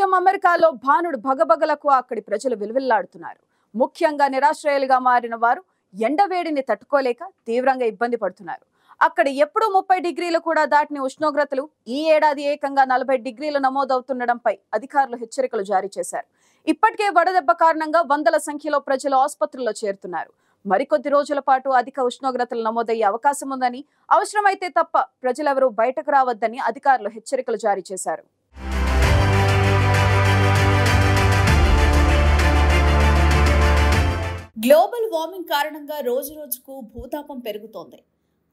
అగ్రరాజ్యం అమెరికాలో భానుడు భగభగలకు అక్కడి ప్రజలు విలువిల్లాడుతున్నారు. ముఖ్యంగా నిరాశ్రయాలుగా మారిన వారు ఎండవేడిని తట్టుకోలేక తీవ్రంగా ఇబ్బంది పడుతున్నారు. అక్కడ ఎప్పుడూ 30 డిగ్రీలు కూడా దాటిన ఉష్ణోగ్రతలు ఈ ఏడాది ఏకంగా 40 డిగ్రీలు నమోదవుతుండడంపై అధికారులు హెచ్చరికలు జారీ చేశారు. ఇప్పటికే వడదెబ్బ కారణంగా వందల సంఖ్యలో ప్రజలు ఆసుపత్రుల్లో చేరుతున్నారు. మరికొద్ది రోజుల పాటు అధిక ఉష్ణోగ్రతలు నమోదయ్యే అవకాశం ఉందని, అవసరమైతే తప్ప ప్రజలెవరూ బయటకు రావద్దని అధికారులు హెచ్చరికలు జారీ చేశారు. గ్లోబల్ వార్మింగ్ కారణంగా రోజురోజుకు భూతాపం పెరుగుతోంది.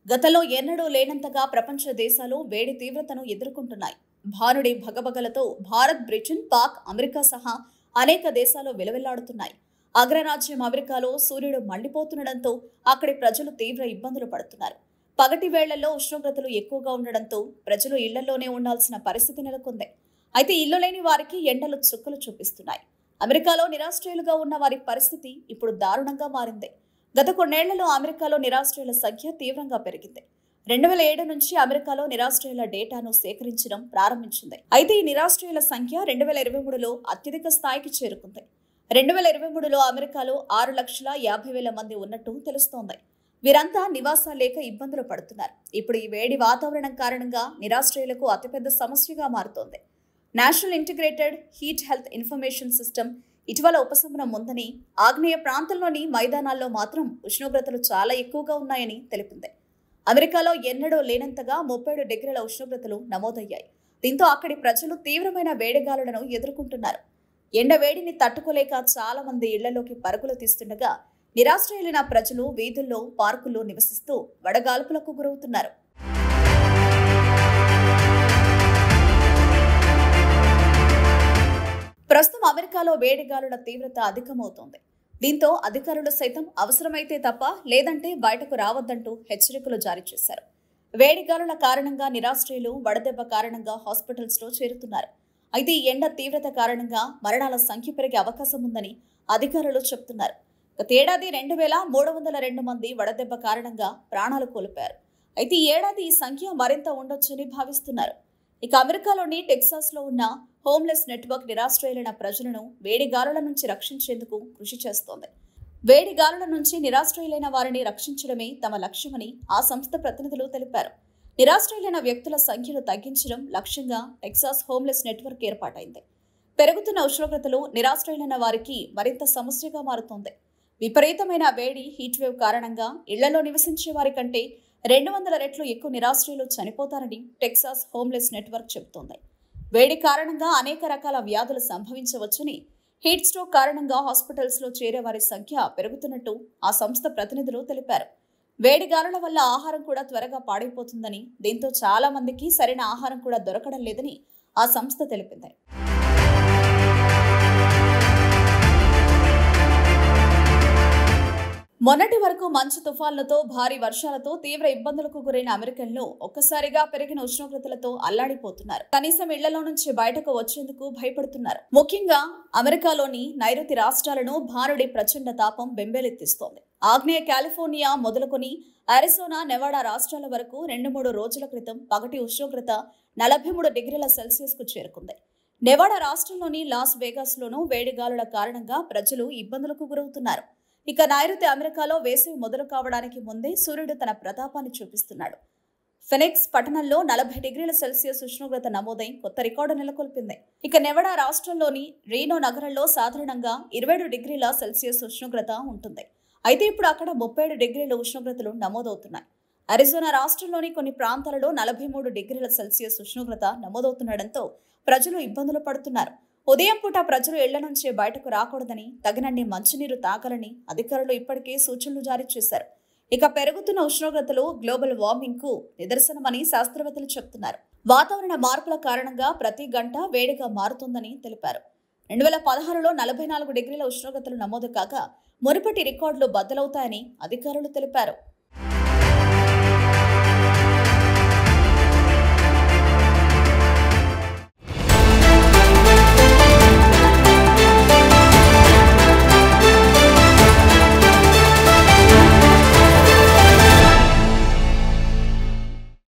గతంలో ఎన్నడూ లేనంతగా ప్రపంచ దేశాలు వేడి తీవ్రతను ఎదుర్కొంటున్నాయి. భానుడి భగభగలతో భారత్, బ్రిటన్, పాక్, అమెరికా సహా అనేక దేశాలు విలవిల్లాడుతున్నాయి. అగ్రరాజ్యం అమెరికాలో సూర్యుడు మండిపోతుండటంతో అక్కడి ప్రజలు తీవ్ర ఇబ్బందులు పడుతున్నారు. పగటి వేళ్లలో ఉష్ణోగ్రతలు ఎక్కువగా ఉండడంతో ప్రజలు ఇళ్లలోనే ఉండాల్సిన పరిస్థితి నెలకొంది. అయితే ఇల్లు లేని వారికి ఎండలు చుక్కలు చూపిస్తున్నాయి. అమెరికాలో నిరాశ్రయులుగా ఉన్న వారి పరిస్థితి ఇప్పుడు దారుణంగా మారింది. గత కొన్నేళ్లలో అమెరికాలో నిరాశ్రయుల సంఖ్య తీవ్రంగా పెరిగింది. 2007 నుంచి అమెరికాలో నిరాశ్రయుల డేటాను సేకరించడం ప్రారంభించింది. అయితే ఈ నిరాశ్రయుల సంఖ్య 2023లో అత్యధిక స్థాయికి చేరుకుంది. 2023లో అమెరికాలో 6,50,000 మంది ఉన్నట్టు తెలుస్తోంది. వీరంతా నివాసాలు లేక ఇబ్బందులు పడుతున్నారు. ఇప్పుడు ఈ వేడి వాతావరణం కారణంగా నిరాశ్రయులకు అతిపెద్ద సమస్యగా మారుతోంది. National integrated heat health information system ఇటీవల ఉపశమనం ఉందని, ఆగ్నేయ ప్రాంతంలోని మైదానాల్లో మాత్రం ఉష్ణోగ్రతలు చాలా ఎక్కువగా ఉన్నాయని తెలిపింది. అమెరికాలో ఎన్నడూ లేనంతగా 37 డిగ్రీల ఉష్ణోగ్రతలు నమోదయ్యాయి. దీంతో అక్కడి ప్రజలు తీవ్రమైన వేడిగాలులను ఎదుర్కొంటున్నారు. ఎండ వేడిని తట్టుకోలేక చాలా మంది ఇళ్లలోకి పరుగులు తీస్తుండగా, నిరాశ్రయులైన ప్రజలు వీధుల్లో, పార్కుల్లో నివసిస్తూ వడగాల్పులకు గురవుతున్నారు. ప్రస్తుతం అమెరికాలో వేడిగాలుల తీవ్రత అధికమవుతోంది. దీంతో అధికారులు సైతం అవసరమైతే తప్ప లేదంటే బయటకు రావద్దంటూ హెచ్చరికలు జారీ చేశారు. వేడిగాలుల కారణంగా నిరాశ్రయులు వడదెబ్బ కారణంగా హాస్పిటల్స్లో చేరుతున్నారు. అయితే ఈ ఎండ తీవ్రత కారణంగా మరణాల సంఖ్య పెరిగే అవకాశం ఉందని అధికారులు చెబుతున్నారు. గత ఏడాది 2,302 మంది వడదెబ్బ కారణంగా ప్రాణాలు కోల్పోయారు. అయితే ఈ ఏడాది ఈ సంఖ్య మరింత ఉండొచ్చని భావిస్తున్నారు. ఇక అమెరికాలోని టెక్సాస్లో ఉన్న హోమ్లెస్ నెట్వర్క్ నిరాశ్రయులైన ప్రజలను వేడిగాలుల నుంచి రక్షించేందుకు కృషి చేస్తోంది. వేడిగాలుల నుంచి నిరాశ్రయులైన వారిని రక్షించడమే తమ లక్ష్యమని ఆ సంస్థ ప్రతినిధులు తెలిపారు. నిరాశ్రయులైన వ్యక్తుల సంఖ్యను తగ్గించడం లక్ష్యంగా టెక్సాస్ హోమ్లెస్ నెట్వర్క్ ఏర్పాటైంది. పెరుగుతున్న ఉష్ణోగ్రతలు నిరాశ్రయులైన వారికి మరింత సమస్యగా మారుతోంది. విపరీతమైన వేడి హీట్ వేవ్ కారణంగా ఇళ్లలో నివసించే వారి కంటే 200 రెట్లు ఎక్కువ నిరాశ్రయులు చనిపోతారని టెక్సాస్ హోమ్లెస్ నెట్వర్క్ చెబుతోంది. వేడి కారణంగా అనేక రకాల వ్యాధులు సంభవించవచ్చని, హీట్ స్ట్రోక్ కారణంగా హాస్పిటల్స్లో చేరే వారి సంఖ్య పెరుగుతున్నట్టు ఆ సంస్థ ప్రతినిధులు తెలిపారు. వేడిగాలుల వల్ల ఆహారం కూడా త్వరగా పాడైపోతుందని, దీంతో చాలా మందికి సరైన ఆహారం కూడా దొరకడం లేదని ఆ సంస్థ తెలిపింది. మొన్నటి వరకు మంచు తుఫాన్లతో, భారీ వర్షాలతో తీవ్ర ఇబ్బందులకు గురైన అమెరికన్లు ఒక్కసారిగా పెరిగిన ఉష్ణోగ్రతలతో అల్లాడిపోతున్నారు. కనీసం ఇళ్లలో నుంచి బయటకు వచ్చేందుకు భయపడుతున్నారు. ముఖ్యంగా అమెరికాలోని నైరుతి రాష్ట్రాలను భానుడి ప్రచండ తాపం బెంబేలెత్తిస్తోంది. ఆగ్నేయ కాలిఫోర్నియా మొదలుకొని అరిజోనా, నెవాడా రాష్ట్రాల వరకు 2-3 రోజుల క్రితం పగటి ఉష్ణోగ్రత 43 డిగ్రీల సెల్సియస్ కు చేరుకుంది. నెవాడా రాష్ట్రంలోని లాస్ వేగాస్లోనూ వేడిగాలుల కారణంగా ప్రజలు ఇబ్బందులకు గురవుతున్నారు. ఇక నైరుతి అమెరికాలో వేసవి మొదలు కావడానికి ముందే సూర్యుడు తన ప్రతాపాన్ని చూపిస్తున్నాడు. ఫెనిక్స్ పట్టణంలో 40 డిగ్రీల సెల్సియస్ ఉష్ణోగ్రత నమోదై కొత్త రికార్డు నెలకొల్పింది. ఇక నెవాడా రాష్ట్రంలోని రీనో నగరంలో సాధారణంగా 27 డిగ్రీల సెల్సియస్ ఉష్ణోగ్రత ఉంటుంది. అయితే ఇప్పుడు అక్కడ 37 డిగ్రీల ఉష్ణోగ్రతలు నమోదవుతున్నాయి. అరిజోనా రాష్ట్రంలోని కొన్ని ప్రాంతాలలో 43 డిగ్రీల సెల్సియస్ ఉష్ణోగ్రత నమోదవుతుండటంతో ప్రజలు ఇబ్బందులు పడుతున్నారు. ఉదయం పూట ప్రజలు ఇళ్ల నుంచి బయటకు రాకూడదని, తగినన్ని మంచినీరు తాగాలని అధికారులు ఇప్పటికే సూచనలు జారీ చేశారు. ఇక పెరుగుతున్న ఉష్ణోగ్రతలు గ్లోబల్ వార్మింగ్ కు నిదర్శనమని శాస్త్రవేత్తలు చెబుతున్నారు. వాతావరణ మార్పుల కారణంగా ప్రతి గంట వేడిగా మారుతుందని తెలిపారు. 2016లో 44 డిగ్రీల ఉష్ణోగ్రతలు నమోదు కాగా మునుపటి రికార్డులు బద్దలవుతాయని అధికారులు తెలిపారు.